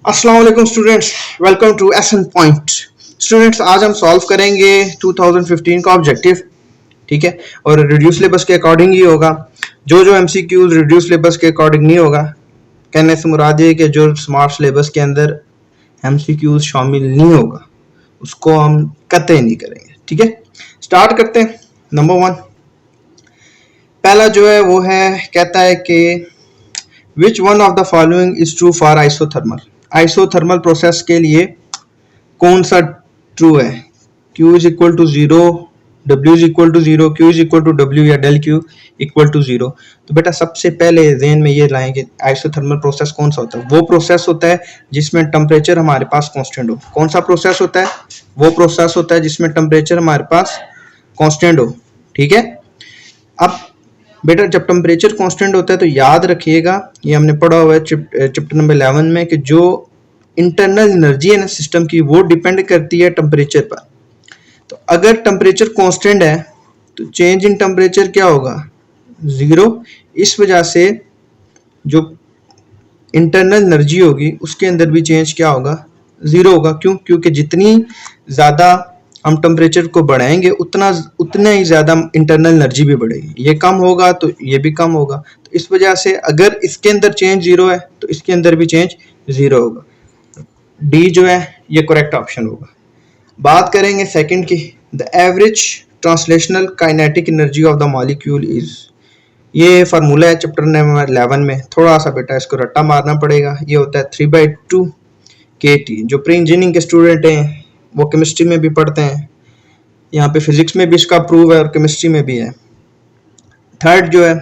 अस्सलाम वालेकुम students, welcome to एसन पॉइंट। स्टूडेंट्स, आज हम सॉल्व करेंगे 2015 का ऑब्जेक्टिव। ठीक है, और रिड्यूस सिलेबस के अकॉर्डिंग ही होगा। जो एमसीक्यूज रिड्यूस सिलेबस के अकॉर्डिंग नहीं होगा, कहने से मुराद ये कि जो स्मार्ट सिलेबस के अंदर एमसीक्यूज शामिल नहीं होगा उसको हम कतई नहीं करेंगे। ठीक है, स्टार्ट करते हैं। नंबर 1, पहला जो है वो है, कहता है कि which one of the following is true for isothermal. Isothermal process के लिए कौन सा ट्रू है? Q is equal to zero, W is equal to zero, Q is equal to W या del Q equal to zero. तो बेटा सबसे पहले ज़हन में ये लाएं कि आइसोथर्मल प्रोसेस कौन सा होता है। वो प्रोसेस होता है जिसमें टेम्परेचर हमारे पास कांस्टेंट हो। कौन सा प्रोसेस होता है? वो प्रोसेस होता है जिसमें टेम्परेचर हमारे पास कांस्टेंट हो। ठीक है, अब बेटा जब टेम्परेचर कांस्टेंट होता है तो याद रखिएगा, ये हमने पढ़ा हुआ है चैप्टर नंबर 11 में, कि जो इंटरनल एनर्जी है ना सिस्टम की, वो डिपेंड करती है टेम्परेचर पर। तो अगर टेम्परेचर कांस्टेंट है तो चेंज इन टेम्परेचर क्या होगा? ज़ीरो। इस वजह से जो इंटरनल एनर्जी होगी उसके अंदर भी चेंज क्या होगा? ज़ीरो होगा। क्यों? क्योंकि जितनी ज़्यादा हम टेम्परेचर को बढ़ाएंगे उतना ही ज़्यादा इंटरनल एनर्जी भी बढ़ेगी। ये कम होगा तो ये भी कम होगा। तो इस वजह से अगर इसके अंदर चेंज ज़ीरो है तो इसके अंदर भी चेंज ज़ीरो होगा। डी जो है ये करेक्ट ऑप्शन होगा। बात करेंगे सेकंड की, the average translational kinetic energy of the molecule is. ये फार्मूला है चैप्टर नंबर 11 में, थोड़ा सा बेटा इसको रट्टा मारना पड़ेगा। ये होता है 3/2 kT। जो प्री इंजीनियरिंग के स्टूडेंट हैं वो केमिस्ट्री में भी पढ़ते हैं, यहाँ पे फिजिक्स में भी इसका प्रूव है और केमिस्ट्री में भी है। थर्ड जो है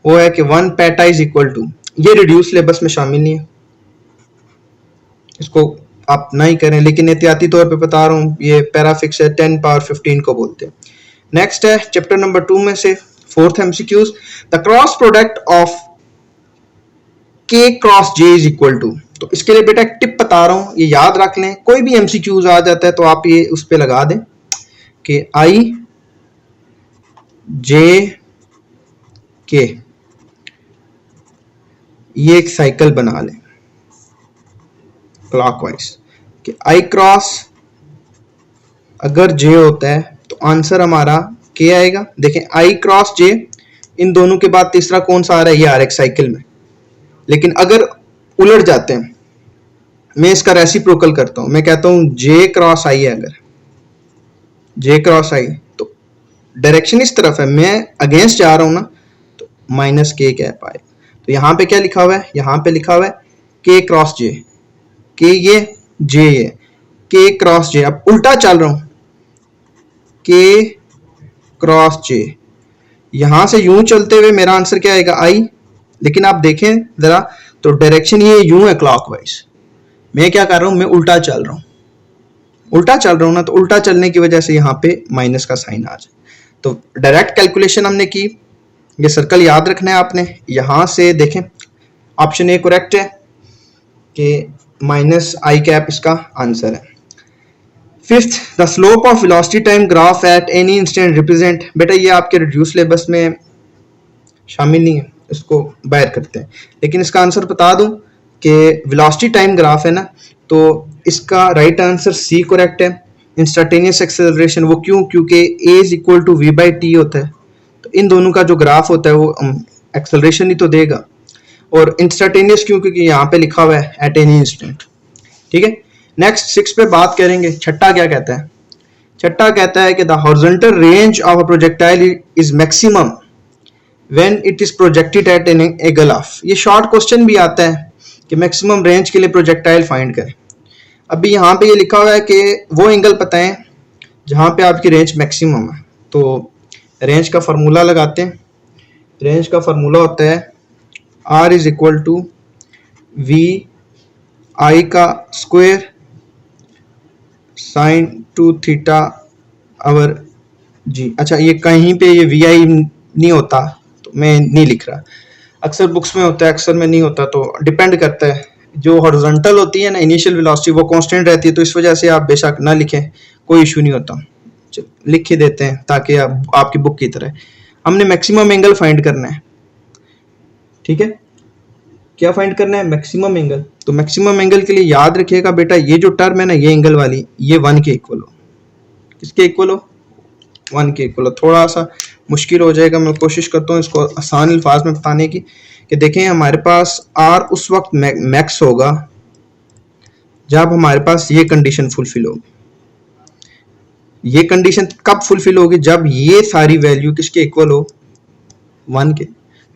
वो है कि 1 पेटा इज इक्वल टू, ये रिड्यूस सिलेबस में शामिल नहीं है, इसको आप नहीं करें, लेकिन एहतियाती तौर पे बता रहा हूँ, ये पैराफिक्स है, 10 पावर 15 को बोलते हैं। नेक्स्ट है चैप्टर नंबर 2 में से fourth MCQs, the cross product of K cross J is equal to. तो इसके लिए बेटा एक टिप बता रहा हूँ, ये याद रख लें। कोई भी एमसीक्यूज आ जाता है तो आप ये उस पर लगा दें कि I J K, ये एक साइकिल बना लें क्लॉकवाइज कि I क्रॉस अगर J होता है तो आंसर हमारा K आएगा। देखें I क्रॉस J, इन दोनों के बाद तीसरा कौन सा आ रहा है? ये आ रहा है साइकिल में। लेकिन अगर उलट जाते हैं, मैं इसका रेसिप्रोकल करता हूं, मैं कहता हूं J क्रॉस I है, अगर J क्रॉस I तो डायरेक्शन इस तरफ है, मैं अगेंस्ट जा रहा हूं ना, तो माइनस K क्या पाए। तो यहां पे क्या लिखा हुआ है? यहां पे लिखा हुआ है K क्रॉस J, K ये, J ये, K क्रॉस J। अब उल्टा चल रहा हूं, K क्रॉस J, यहां से यूं चलते हुए मेरा आंसर क्या आएगा? I। लेकिन आप देखें जरा, तो डायरेक्शन ये यूं है क्लॉकवाइज, मैं क्या कर रहा हूं? मैं उल्टा चल रहा हूं। उल्टा चल रहा हूं ना, तो उल्टा चलने की वजह से यहाँ पे माइनस का साइन आ जाए। तो डायरेक्ट कैलकुलेशन हमने की, ये सर्कल याद रखना है आपने। यहां से देखें, ऑप्शन ए करेक्ट है कि माइनस आई कैप इसका आंसर है। Fifth, the slope of velocity time graph at any instant represent. बेटा ये आपके रिड्यूस सिलेबस में शामिल नहीं है, इसको बाहर करते हैं। लेकिन इसका आंसर बता दूं कि वेलोसिटी टाइम ग्राफ है ना, तो इसका राइट आंसर सी करेक्ट है। इंस्टेंटेनियस एक्सेलरेशन, वो क्यों? क्योंकि a is equal to v/t होता है, तो इन दोनों का जो ग्राफ होता है वो एक्सेलरेशन ही तो देगा। और इंस्टेंटेनियस क्यों? क्योंकि यहाँ पे लिखा हुआ है एट एनी इंस्टेंट। ठीक है, नेक्स्ट 6 पे बात करेंगे। छठा क्या कहता है? छठा कहता है कि the horizontal range of a projectile is maximum when it is projected at an angle of. ये शॉर्ट क्वेश्चन भी आता है कि मैक्सिमम रेंज के लिए प्रोजेक्टाइल फाइंड करें। अभी यहाँ पे ये लिखा हुआ है कि वो एंगल बताएं जहाँ पे आपकी रेंज मैक्सिमम है। तो रेंज का फार्मूला लगाते हैं। रेंज का फार्मूला होता है R is equal to V I का square sine 2 theta over G. अच्छा, ये कहीं पे ये वी आई नहीं होता तो मैं नहीं लिख रहा, अक्सर बुक्स में होता है, अक्सर में नहीं होता, तो डिपेंड करता है। जो हॉरिजॉन्टल होती है ना इनिशियल वेलोसिटी, वो कांस्टेंट रहती है, तो इस वजह से आप बेशक ना लिखें, कोई इशू नहीं होता। लिख ही देते हैं ताकि आपकी बुक की तरह। हमने मैक्सिमम एंगल फाइंड करना है। ठीक है, क्या फाइंड करना है, मैक्सिमम एंगल। तो मैक्सिमम एंगल के लिए याद रखिएगा बेटा, ये जो टर्म है ना, ये एंगल वाली, ये 1 के इक्वल हो। किसके इक्वल हो, 1 के इक्वल हो। थोड़ा सा मुश्किल हो जाएगा, मैं कोशिश करता हूँ इसको आसान अल्फाज में बताने की। कि देखें हमारे पास आर उस वक्त मैक्स होगा जब हमारे पास ये कंडीशन फुलफिल होगी। ये कंडीशन कब फुलफिल होगी, जब ये सारी वैल्यू किसके इक्वल हो, 1 के।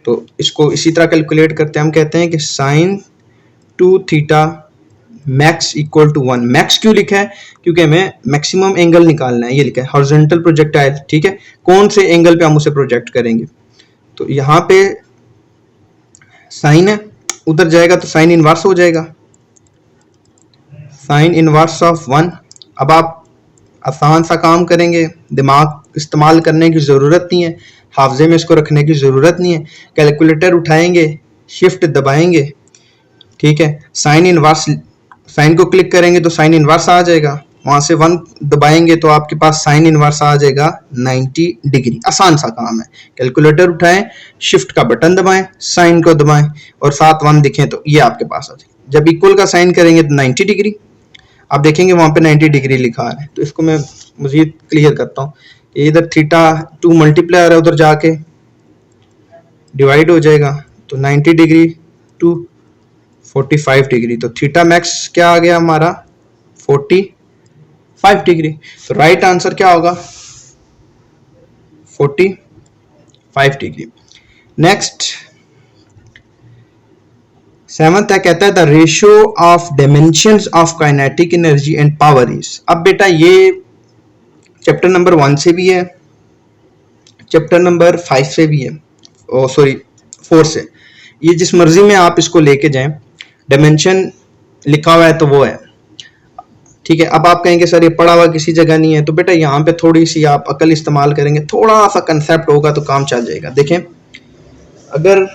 तो इसको इसी तरह कैलकुलेट करते हैं, हम कहते हैं कि sine 2 theta max equal to 1। Max क्यों लिखा है, क्योंकि हमें मैक्सिमम एंगल निकालना है। ये लिखा है हॉरिजॉन्टल प्रोजेक्टाइल, ठीक है, कौन से एंगल पे हम उसे प्रोजेक्ट करेंगे। तो यहाँ पे साइन है, उधर जाएगा तो साइन इनवर्स हो जाएगा, साइन इनवर्स ऑफ 1। अब आप आसान सा काम करेंगे, दिमाग इस्तेमाल करने की ज़रूरत नहीं है, हाफजे में इसको रखने की ज़रूरत नहीं है। कैलकुलेटर उठाएंगे, शिफ्ट दबाएंगे, ठीक है, साइन इनवर्स, साइन को क्लिक करेंगे तो साइन इनवर्स आ जाएगा, वहां से 1 दबाएंगे तो आपके पास साइन इनवर्स आ जाएगा 90 डिग्री। आसान सा काम है। कैलकुलेटर उठाएं, शिफ्ट का बटन दबाएं, साइन को दबाएं और साथ 1 दिखें तो ये आपके पास आ जाएगा। जब इक्वल का साइन करेंगे तो 90 डिग्री, आप देखेंगे वहां पे 90 डिग्री लिखा है। तो इसको मैं मजीद क्लियर करता हूँ। इधर थीटा 2 मल्टीप्लाई है, उधर जाके डिवाइड हो जाएगा, तो 90 डिग्री टू 45 डिग्री, तो थीटा मैक्स क्या आ गया हमारा, 45 डिग्री। तो राइट आंसर क्या होगा, 45 डिग्री। नेक्स्ट 7th है, कहता है the ratio of dimensions of kinetic energy and power is. अब बेटा ये चैप्टर नंबर 1 से भी है, चैप्टर नंबर 5 से भी है, ओ सॉरी 4 से। ये जिस मर्जी में आप इसको लेके जाएं, डायमेंशन लिखा हुआ है तो वो है, ठीक है। अब आप कहेंगे सर ये पढ़ा हुआ किसी जगह नहीं है, तो बेटा यहाँ पे थोड़ी सी आप अकल इस्तेमाल करेंगे, थोड़ा सा कंसेप्ट होगा तो काम चल जाएगा। देखें, अगर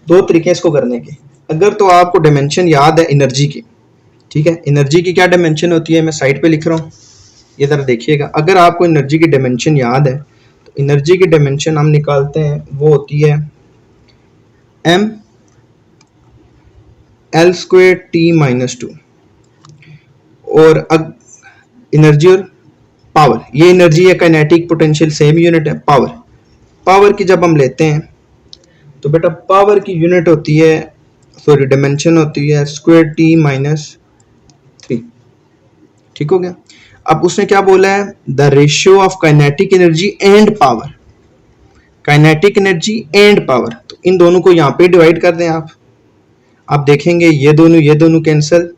2 तरीके इसको करने के, अगर तो आपको डायमेंशन याद है एनर्जी की, ठीक है, एनर्जी की क्या डायमेंशन होती है, मैं साइड पे लिख रहा हूँ, ये जरा देखिएगा। अगर आपको एनर्जी की डायमेंशन याद है तो एनर्जी की डायमेंशन हम निकालते हैं, वो होती है m l square t minus 2। और एनर्जी और पावर, ये एनर्जी है, काइनेटिक पोटेंशियल सेम यूनिट है। पावर, पावर की जब हम लेते हैं तो बेटा पावर की यूनिट होती है, सॉरी डायमेंशन होती है स्क्वायर टी माइनस 3, ठीक हो गया। अब उसने क्या बोला है, the ratio of kinetic energy and power, kinetic energy and power, तो इन दोनों को यहाँ पे डिवाइड कर दें आप देखेंगे ये दोनों कैंसिल,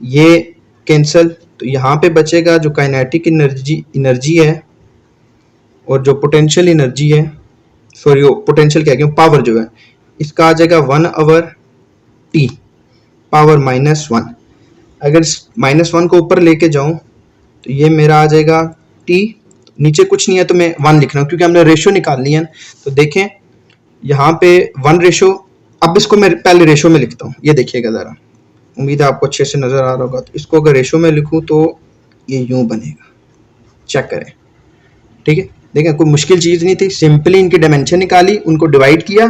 ये कैंसिल, तो यहाँ पे बचेगा जो काइनेटिक एनर्जी है और जो पोटेंशियल एनर्जी है, सॉरी वो पोटेंशियल क्या कहूँ, पावर जो है, इसका आ जाएगा 1/t पावर -1। अगर -1 को ऊपर लेके जाऊं तो ये मेरा आ जाएगा t, नीचे कुछ नहीं है तो मैं 1 लिख रहा हूँ क्योंकि हमने रेशो निकालनी है। तो देखें यहाँ पे 1 रेशो, अब इसको मैं पहले रेशो में लिखता हूँ, ये देखिएगा ज़रा, उम्मीद है आपको अच्छे से नज़र आ रहा होगा। तो इसको अगर रेशो में लिखूँ तो ये यूँ बनेगा, चेक करें, ठीक है। देखें कोई मुश्किल चीज़ नहीं थी, सिंपली इनकी डायमेंशन निकाली, उनको डिवाइड किया,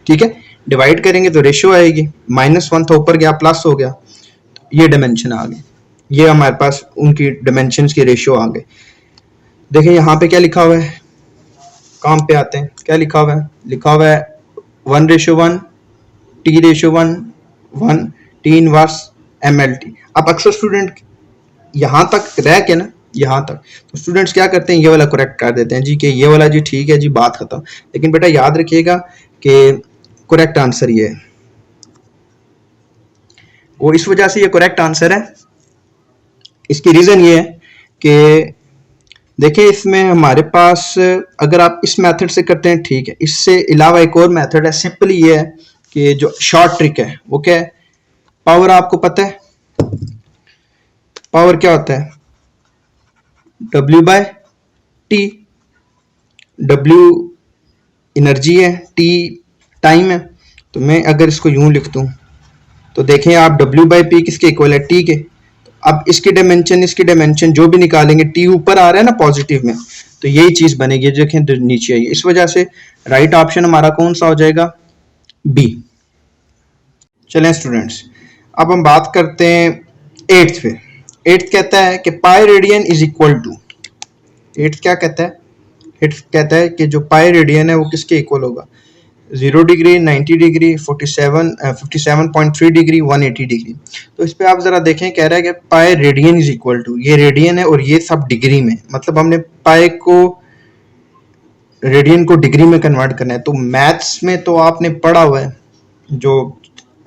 ठीक है, डिवाइड करेंगे तो रेशियो आएगी, -1 था ऊपर गया प्लस हो गया, तो ये डायमेंशन आ गई, ये हमारे पास उनकी डायमेंशंस की रेशियो आ गई। देखें यहाँ पे क्या लिखा हुआ है, काम पे आते हैं, क्या लिखा हुआ है, लिखा हुआ है 1:1 t:1 1 t इनवर्स mlt। अब अक्सर स्टूडेंट यहाँ तक रह के ना, यहाँ तक तो स्टूडेंट्स क्या करते हैं, ये वाला करेक्ट कर देते हैं जी कि ये वाला जी ठीक है जी, बात खत्म। लेकिन बेटा याद रखिएगा कि करेक्ट आंसर ये है, वो इस वजह से ये करेक्ट आंसर है। इसकी रीजन ये है कि देखिए इसमें हमारे पास अगर आप इस मेथड से करते हैं ठीक है, इससे अलावा एक और मेथड है, सिंपली ये है कि जो शॉर्ट ट्रिक है वो क्या है, पावर आपको पता है, पावर क्या होता है, W/T, W एनर्जी है, T टाइम है। तो मैं अगर इसको यूं लिख दूं तो देखें आप W/P किसके इक्वल है, T के। अब इसकी डायमेंशन जो भी निकालेंगे, T ऊपर आ रहा है ना पॉजिटिव में, तो यही चीज बनेगी, देखें नीचे आई। इस वजह से राइट ऑप्शन हमारा कौन सा हो जाएगा, बी। चलें स्टूडेंट्स, अब हम बात करते हैं एट्थ पे। एट्थ कहता है कि pi radian is equal to, eighth क्या कहता है, एट्थ कहता है कि जो पाई रेडियन है वो किसके इक्वल होगा, 0 डिग्री, 90 डिग्री, 57.3 डिग्री, 180 डिग्री। तो इस पे आप जरा देखें, कह रहा है कि pi radian is equal to, ये रेडियन है और ये सब डिग्री में, मतलब हमने पाई को रेडियन को डिग्री में कन्वर्ट करना है। तो मैथ्स में तो आपने पढ़ा हुआ है जो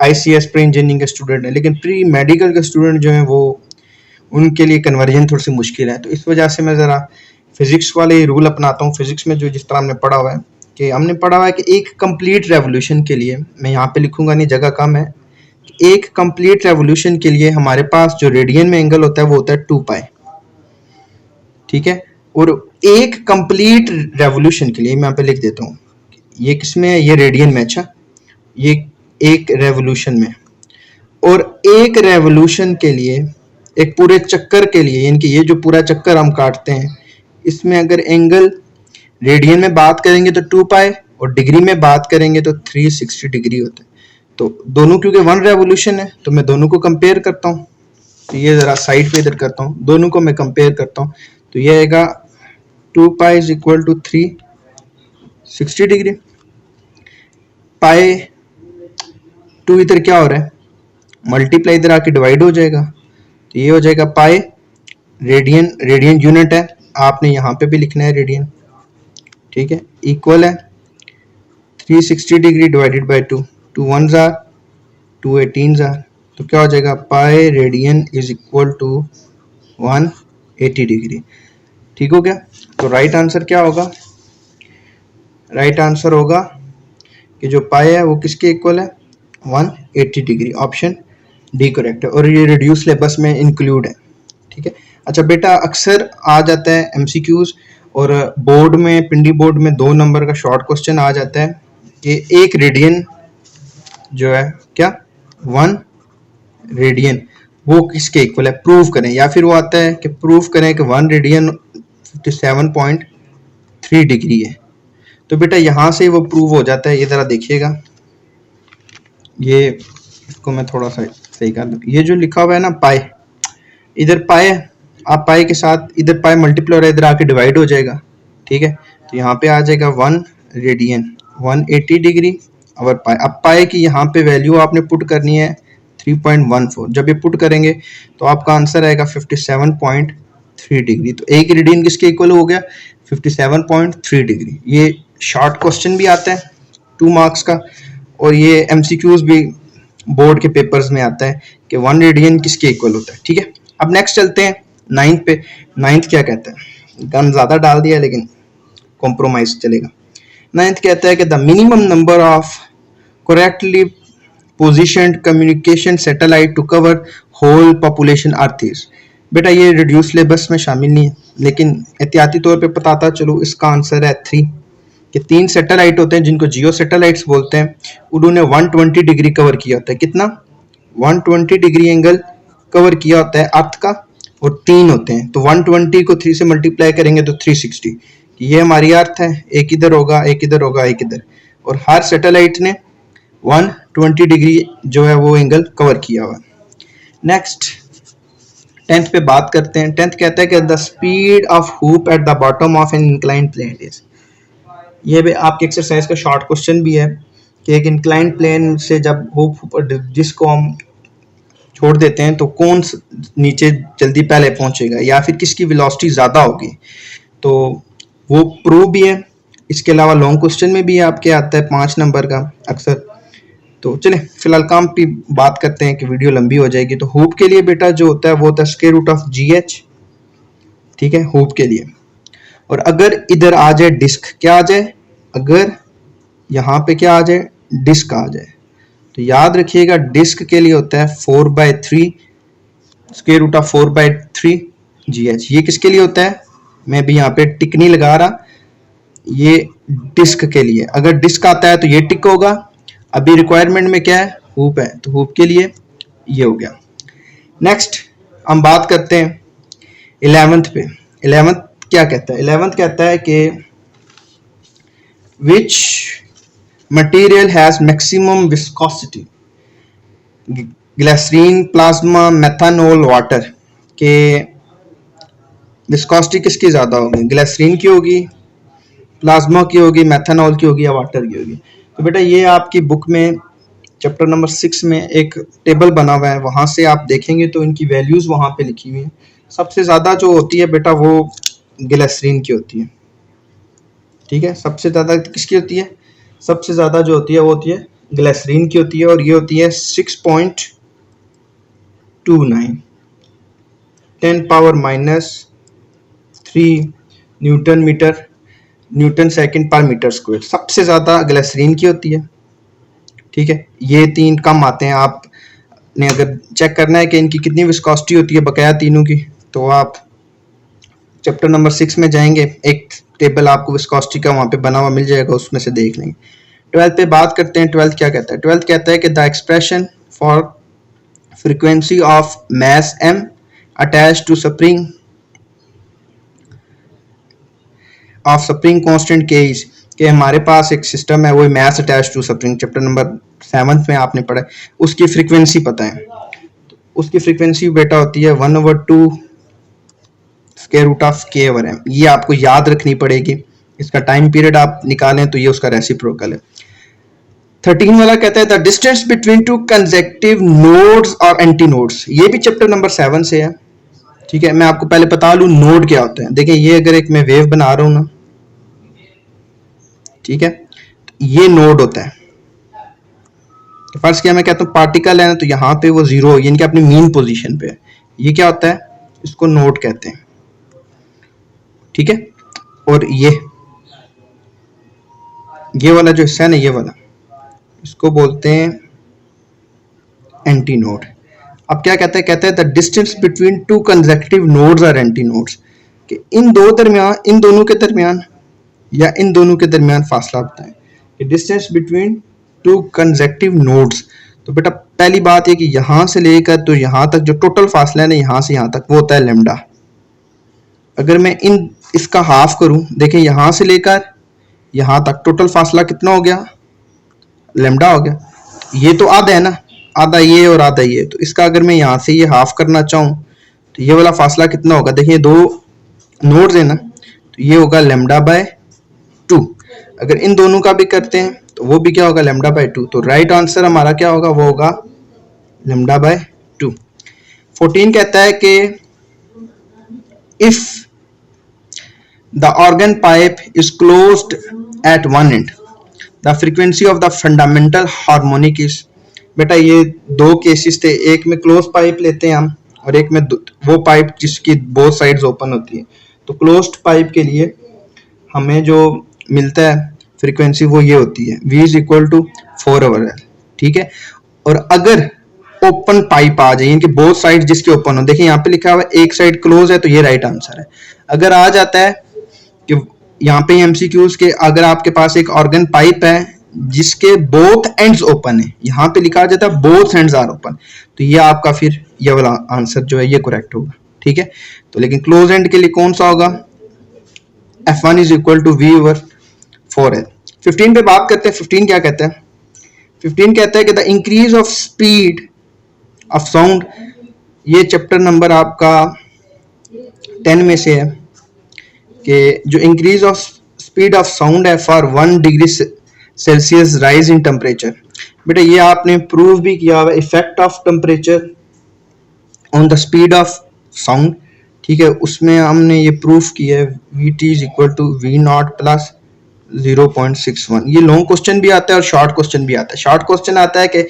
ICS प्री इंजीनियरिंग के स्टूडेंट है, लेकिन प्री मेडिकल के स्टूडेंट जो हैं वो उनके लिए कन्वर्जन थोड़ी सी मुश्किल है। तो इस वजह से मैं ज़रा फिजिक्स वाले रूल अपनाता हूँ। फिजिक्स में जो जिस तरह हमने पढ़ा हुआ है कि हमने पढ़ा हुआ है कि एक कंप्लीट रेवोल्यूशन के लिए, मैं यहाँ पे लिखूंगा नहीं, जगह कम है, एक कंप्लीट रेवोल्यूशन के लिए हमारे पास जो रेडियन में एंगल होता है वो होता है 2 पाई, ठीक है। और एक कंप्लीट रेवोल्यूशन के लिए मैं यहाँ पे लिख देता हूँ, ये किसमें है, ये रेडियन में, अच्छा ये एक रेवोल्यूशन में, और एक रेवोल्यूशन के लिए, एक पूरे चक्कर के लिए, यानी कि ये जो पूरा चक्कर हम काटते हैं इसमें अगर एंगल रेडियन में बात करेंगे तो 2 पाई और डिग्री में बात करेंगे तो 360 डिग्री होता है। तो दोनों क्योंकि 1 रेवोल्यूशन है तो मैं दोनों को कंपेयर करता हूँ। तो ये ज़रा साइड पे इधर करता हूँ, दोनों को मैं कंपेयर करता हूँ। तो ये आएगा 2 pi is equal to 360 degree. Pi 2 इधर क्या हो रहा है, मल्टीप्लाई इधर आके डिवाइड हो जाएगा, तो ये हो जाएगा पाई रेडियन, रेडियन यूनिट है, आपने यहाँ पे भी लिखना है रेडियन, ठीक है, इक्वल है 360 degree divided by 2, 2 1s are 2 18s are, तो क्या हो जाएगा, pi radian is equal to 180 degree. ठीक हो गया। तो राइट आंसर क्या होगा, राइट आंसर होगा कि जो पाई है वो किसके इक्वल है, 180 डिग्री। ऑप्शन डी करेक्ट है और ये रिड्यूस सिलेबस में इंक्लूड है, ठीक है। अच्छा बेटा, अक्सर आ जाता है MCQs और बोर्ड में, पिंडी बोर्ड में 2 नंबर का शॉर्ट क्वेश्चन आ जाता है कि एक रेडियन जो है क्या, 1 रेडियन वो किसके इक्वल है, प्रूव करें, या फिर वो आता है कि प्रूव करें कि 1 रेडियन 57.3 डिग्री है। तो बेटा यहाँ से वो प्रूव हो जाता है, ये ज़रा देखिएगा, ये इसको मैं थोड़ा सा सही कर दूँ, ये जो लिखा हुआ है ना पाई, इधर पाई है, आप पाई के साथ इधर पाई मल्टीप्लाई हो रहा है, इधर आके डिवाइड हो जाएगा, ठीक है। तो यहाँ पे आ जाएगा 1 रेडियन 180 डिग्री और पाई। अब पाई की यहाँ पे वैल्यू आपने पुट करनी है 3.14, जब ये पुट करेंगे तो आपका आंसर आएगा 57.3 डिग्री। तो एक रेडियन किसके इक्वल हो गया, 57.3 डिग्री। ये शॉर्ट क्वेश्चन भी आता है 2 मार्क्स का, और ये MCQs भी बोर्ड के पेपर्स में आता है कि 1 रेडियन किसके इक्वल होता है, ठीक है। अब नेक्स्ट चलते हैं 9th पे। 9th क्या कहता है, गन ज़्यादा डाल दिया लेकिन कॉम्प्रोमाइज चलेगा। 9th कहता है कि the minimum number of correctly positioned communication satellite to cover whole population earth is. बेटा ये रिड्यूस सिलेबस में शामिल नहीं है, लेकिन एहतियाती तौर पे बताता चलो, इसका आंसर है 3 कि 3 सैटेलाइट होते हैं जिनको जियो सैटेलाइट्स बोलते हैं, उन्होंने 120 डिग्री कवर किया होता है। कितना, 120 डिग्री एंगल कवर किया होता है अर्थ का, और 3 होते हैं, तो 120 को 3 से मल्टीप्लाई करेंगे तो 360। ये हमारी अर्थ है, एक इधर होगा, एक इधर होगा, एक इधर, और हर सैटेलाइट ने 120 डिग्री जो है वो एंगल कवर किया हुआ। नेक्स्ट 10th पे बात करते हैं। 10th कहता है कि the speed of hoop at the bottom of an inclined plane is. ये भी आपके एक्सरसाइज का शॉर्ट क्वेश्चन भी है कि एक इंक्लाइंड प्लेन से जब हुप जिसको हम छोड़ देते हैं तो कौन नीचे जल्दी पहले पहुंचेगा या फिर किसकी वेलोसिटी ज़्यादा होगी, तो वो प्रूव भी है। इसके अलावा लॉन्ग क्वेश्चन में भी आपके आता है 5 नंबर का अक्सर। तो चले फिलहाल काम की बात करते हैं कि वीडियो लंबी हो जाएगी। तो हुप के लिए बेटा जो होता है वो होता है स्क्वायर रूट ऑफ GH, ठीक है, हुप के लिए। और अगर इधर आ जाए डिस्क, क्या आ जाए, अगर यहाँ पे क्या आ जाए, डिस्क आ जाए, तो याद रखिएगा डिस्क के लिए होता है 4/3 स्क्वायर रूट ऑफ 4/3 GH। ये किसके लिए होता है, मैं भी यहाँ पे टिक नहीं लगा रहा, ये डिस्क के लिए। अगर डिस्क आता है तो ये टिक होगा। अभी रिक्वायरमेंट में क्या है, हुप है, तो हुप के लिए ये हो गया। नेक्स्ट हम बात करते हैं 11th पे। 11th क्या कहता है, 11th कहता है कि which material has maximum viscosity. Glycerin, plasma, methanol, water के विस्कोसिटी किसकी ज़्यादा होगी? ग्लिसरीन की होगी, प्लाज्मा की होगी, मेथनॉल की होगी या वाटर की होगी? तो बेटा ये आपकी बुक में चैप्टर नंबर 6 में एक टेबल बना हुआ है, वहाँ से आप देखेंगे तो इनकी वैल्यूज़ वहाँ पे लिखी हुई हैं। सबसे ज़्यादा जो होती है बेटा वो ग्लिसरीन की होती है, ठीक है। सबसे ज़्यादा किसकी होती है? सबसे ज़्यादा जो होती है वो होती है ग्लिसरीन की होती है, और ये होती है 6.29 10⁻³ न्यूटन मीटर न्यूटन सेकंड पर मीटर स्क्वायर। सबसे ज़्यादा ग्लिसरीन की होती है, ठीक है। ये तीन कम आते हैं। आपने अगर चेक करना है कि इनकी कितनी विस्कोसिटी होती है बकाया तीनों की, तो आप चैप्टर नंबर 6 में जाएंगे, एक टेबल आपको विस्कोसिटी का वहाँ पे बना हुआ मिल जाएगा, उसमें से देख लेंगे। 12th पे बात करते हैं। 12th क्या कहता है? 12th कहता है कि the expression for frequency of mass m attach to spring of spring constant k is, कि हमारे पास एक सिस्टम है वो mass attach to spring, chapter number 7 में आपने पढ़ा है, उसकी फ्रीक्वेंसी पता है। तो उसकी फ्रीक्वेंसी बेटा होती है 1/2 स्क्वायर रूट ऑफ k/m। ये आपको याद रखनी पड़ेगी। इसका टाइम पीरियड आप निकालें तो ये उसका रेसिप्रोकल है। 13 वाला कहता है the distance between two consecutive nodes और एंटी नोड्स। ये भी चैप्टर नंबर 7 से है, ठीक है। मैं आपको पहले बता लूं नोड क्या होता है। देखिए ये अगर एक मैं वेव बना रहा हूं ना, ठीक है, तो ये नोड होता है। फर्स्ट क्या मैं कहता हूँ पार्टिकल है ना, तो यहाँ पे वो 0 यानी कि अपनी मीन पोजीशन पे है। ये क्या होता है? इसको नोड कहते हैं, ठीक है। और ये वाला जो हिस्सा है ना, ये वाला, इसको बोलते हैं एंटी नोड। अब क्या कहता है? कहता है the distance between two consecutive nodes और एंटी नोड्स, कि इन दोनों के दरमियान या इन दोनों के दरमियान फासला बताएं। कि distance between two consecutive nodes, तो बेटा पहली बात है कि यहाँ से लेकर तो यहाँ तक जो टोटल फासला है ना, यहाँ से यहाँ तक, वो होता है लैम्डा। अगर मैं इसका हाफ करूं, देखें यहाँ से लेकर यहाँ तक टोटल फासला कितना हो गया? लैम्डा हो गया। ये तो आधा है ना, आधा ये और आधा ये, तो इसका अगर मैं यहाँ से ये हाफ करना चाहूँ तो ये वाला फासला कितना होगा? देखिए दो नोड्स है ना, तो ये होगा λ/2। अगर इन दोनों का भी करते हैं तो वो भी क्या होगा? λ/2। तो राइट आंसर हमारा क्या होगा? वो होगा λ/2। 14 कहता है कि if the organ pipe is closed eight one and the frequency of the fundamental harmonic is. बेटा ये दो केसेस थे, एक में क्लोज पाइप लेते हैं हम और एक में वो पाइप जिसकी बोथ साइड्स ओपन होती है। तो क्लोज्ड पाइप के लिए हमें जो मिलता है फ्रीक्वेंसी वो ये होती है V = 4/L, ठीक है। और अगर ओपन पाइप आ जाए, इनके बोथ साइड जिसके ओपन हो, देखिए यहाँ पे लिखा हुआ है एक साइड क्लोज है, तो ये राइट आंसर है। अगर आ जाता है कि यहाँ पे MCQs के, अगर आपके पास एक ऑर्गन पाइप है जिसके बोथ एंड्स ओपन है, यहाँ पे लिखा जाता है बोथ एंड्स आर ओपन, तो ये आपका फिर ये वाला आंसर जो है ये करेक्ट होगा, ठीक है। तो लेकिन क्लोज एंड के लिए कौन सा होगा? F1 = V/4L। 15 पे बात करते हैं। 15 क्या कहता है? 15 कहता है कि the increase of speed of sound, ये चैप्टर नंबर आपका 10 में से है, कि जो increase of speed of sound है for 1 degree Celsius rise in temperature. बेटा ये आपने प्रूव भी किया हुआ, effect of temperature on the speed of sound, ठीक है। उसमें हमने ये प्रूफ किया है Vt = V0 + 0.61। ये लॉन्ग क्वेश्चन भी आता है और शॉर्ट क्वेश्चन भी आता है। शॉर्ट क्वेश्चन आता है कि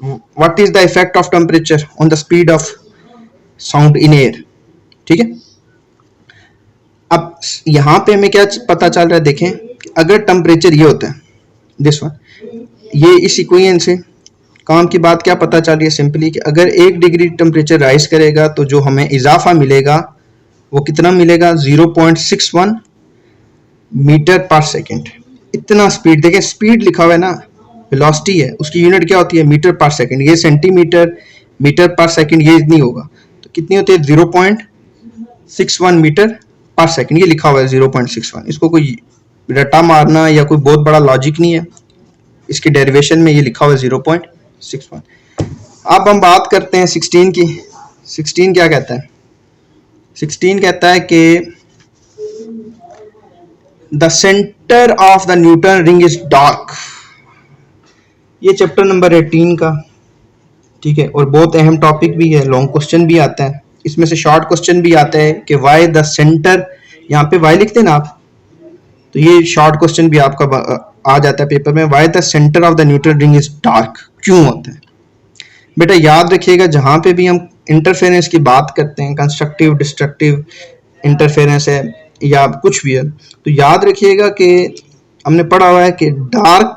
what is the effect of temperature on the speed of sound in air, ठीक है। अब यहाँ पे हमें क्या पता चल रहा है? देखें, अगर टेम्परेचर ये होता है दिस वन, ये इस इक्वेशन से काम की बात क्या पता चल रही है? सिंपली कि अगर 1 डिग्री टेम्परेचर राइज करेगा तो जो हमें इजाफा मिलेगा वो कितना मिलेगा? 0.61 मीटर पर सेकेंड। इतना स्पीड, देखिए स्पीड लिखा हुआ है ना, वेलोसिटी है, उसकी यूनिट क्या होती है? मीटर पर सेकेंड। ये सेंटीमीटर, मीटर पर सेकेंड ये इतनी होगा, तो कितनी होती है? 0.61 मीटर पर सेकेंड। ये लिखा हुआ है 0.61। इसको कोई रट्टा मारना या कोई बहुत बड़ा लॉजिक नहीं है, इसकी डेरिवेशन में ये लिखा हुआ है 0.61। अब हम बात करते हैं 16 की। 16 क्या कहता है? 16 कहता है कि the centre of the Newton ring is dark. ये चैप्टर नंबर 18 का, ठीक है, और बहुत अहम टॉपिक भी है, लॉन्ग क्वेश्चन भी आता है इसमें से, शॉर्ट क्वेश्चन भी आता है कि वाई द सेंटर, यहाँ पे वाई लिखते हैं ना आप, तो ये शॉर्ट क्वेश्चन भी आपका आ जाता है पेपर में, why the centre of the Newton ring is dark, क्यों होता है? बेटा याद रखिएगा, जहां पे भी हम इंटरफेरेंस की बात करते हैं, कंस्ट्रक्टिव डिस्ट्रक्टिव इंटरफेरेंस है या कुछ भी है, तो याद रखिएगा कि हमने पढ़ा हुआ है कि डार्क,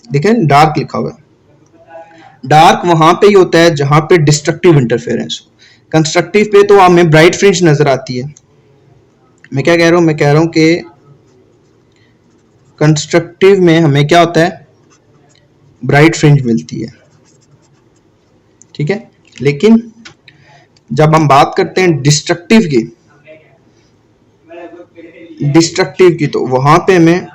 देखें डार्क लिखा हुआ है, डार्क वहां पे ही होता है जहां पे डिस्ट्रक्टिव इंटरफेरेंस हो। कंस्ट्रक्टिव पे तो हमें ब्राइट फ्रिंज नजर आती है। मैं क्या कह रहा हूं? मैं कह रहा हूं कि कंस्ट्रक्टिव में हमें क्या होता है? ब्राइट फ्रिंज मिलती है, ठीक है। लेकिन जब हम बात करते हैं डिस्ट्रक्टिव की तो वहां पे हमें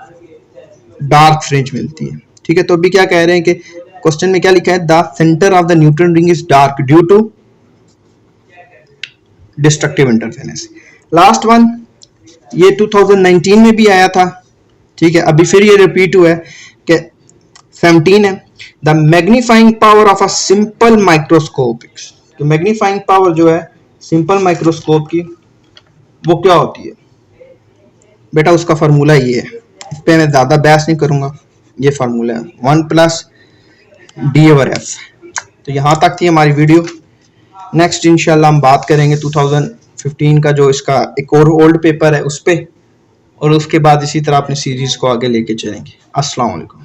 डार्क फ्रिंज मिलती है, ठीक है। तो अभी क्या कह रहे हैं कि क्वेश्चन में क्या लिखा है? The centre of the Newton ring is dark due to destructive interference. Last one, ये 2019 में भी आया था, ठीक है, अभी फिर ये रिपीट हुआ है कि 17 है, the magnifying power of a simple microscope. तो मैग्नीफाइंग पावर जो है सिंपल माइक्रोस्कोप की, वो क्या होती है? बेटा उसका फार्मूला ये है, इस पे मैं ज्यादा बहस नहीं करूंगा, ये फार्मूला है 1+d/f। तो यहाँ तक थी हमारी वीडियो। नेक्स्ट इंशाल्लाह हम बात करेंगे 2015 का जो इसका एक और ओल्ड पेपर है उस पे, और उसके बाद इसी तरह अपनी सीरीज को आगे लेके चलेंगे। अस्सलाम वालेकुम।